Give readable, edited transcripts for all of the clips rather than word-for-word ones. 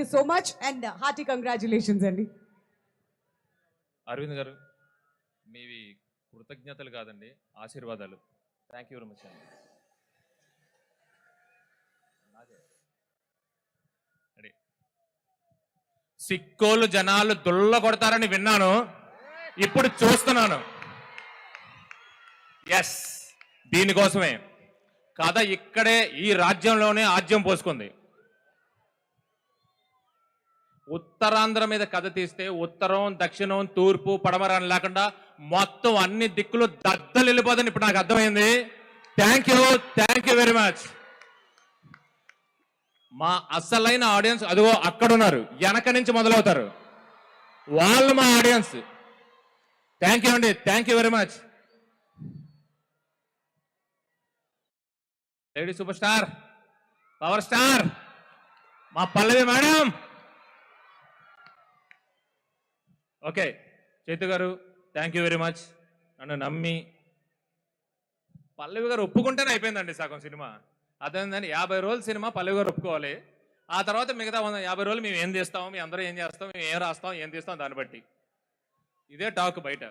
you so much and hearty congratulations అండి. అరవింద్ గారు మీవి కృతజ్ఞతలు కాదండి, ఆశీర్వాదాలు. థ్యాంక్ యూ వెరీ మచ్ అండి. సిక్కోలు జనాలు దుల్ల కొడతారని విన్నాను, ఇప్పుడు చూస్తున్నాను. ఎస్, దీనికోసమే కథ ఇక్కడే ఈ రాజ్యంలోనే ఆజ్యం పోసుకుంది. ఉత్తరాంధ్ర మీద కథ తీస్తే ఉత్తరం, దక్షిణం, తూర్పు, పడమర అని లేకుండా మొత్తం అన్ని దిక్కులు దద్దలు వెళ్ళిపోదని ఇప్పుడు నాకు అర్థమైంది. Thank you very much. మా అసలైన ఆడియన్స్ అదిగో అక్కడున్నారు, వెనక నుంచి మొదలవుతారు, వాళ్ళు మా ఆడియన్స్. థ్యాంక్ యూ అండి, thank you very much. Lady super star, power star మా పల్లవి మేడం. ఓకే చైతు గారు, థ్యాంక్ యూ వెరీ మచ్. నన్ను నమ్మి పల్లవి గారు ఒప్పుకుంటేనే అయిపోయిందండి సగం సినిమా. అదేంటంటే 50 రోజుల సినిమా పల్లవి గారు ఒప్పుకోవాలి, ఆ తర్వాత మిగతా 50 రోజులు మేము ఏం చేస్తాము, మేము అందరూ ఏం చేస్తాం, మేము ఏం రాస్తాం, ఏం తీస్తాం, దాన్ని బట్టి ఇదే టాక్ బయట.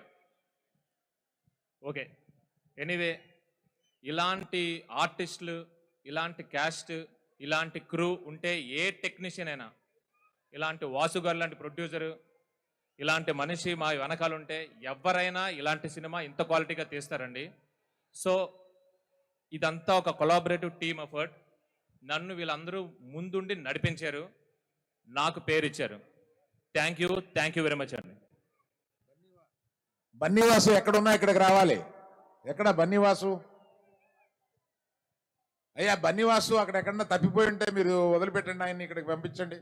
ఓకే, ఎనీవే ఇలాంటి ఆర్టిస్టులు, ఇలాంటి క్యాస్ట్, ఇలాంటి క్రూ ఉంటే ఏ టెక్నీషియన్ అయినా, ఇలాంటి వాసు గారు లాంటి ప్రొడ్యూసరు, ఇలాంటి మనిషి మా వెనకాల ఉంటే ఎవరైనా ఇలాంటి సినిమా ఇంత క్వాలిటీగా తీస్తారండి. సో ఇదంతా ఒక కొలాబరేటివ్ టీమ్ ఎఫర్ట్. నన్ను వీళ్ళందరూ ముందుండి నడిపించారు, నాకు పేరు ఇచ్చారు. థ్యాంక్ యూ వెరీ మచ్ అండి. బన్నీవాసు ఎక్కడున్నా ఇక్కడికి రావాలి. ఎక్కడ బన్నీవాసు? అయ్యా బన్నీవాసు అక్కడ ఎక్కడన్నా తప్పిపోయి ఉంటే మీరు వదిలిపెట్టండి, ఆయన్ని ఇక్కడికి పంపించండి.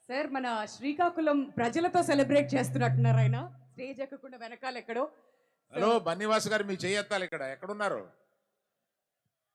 సార్ మన శ్రీకాకుళం ప్రజలతో సెలబ్రేట్ చేస్తున్నట్టున్నారు, ఆయన స్టేజ్ ఎక్కకుండా వెనకాల ఎక్కడో. హలో బన్నీవాసు గారు, మీ చెయ్యెత్తాలి. ఇక్కడ ఎక్కడున్నారు?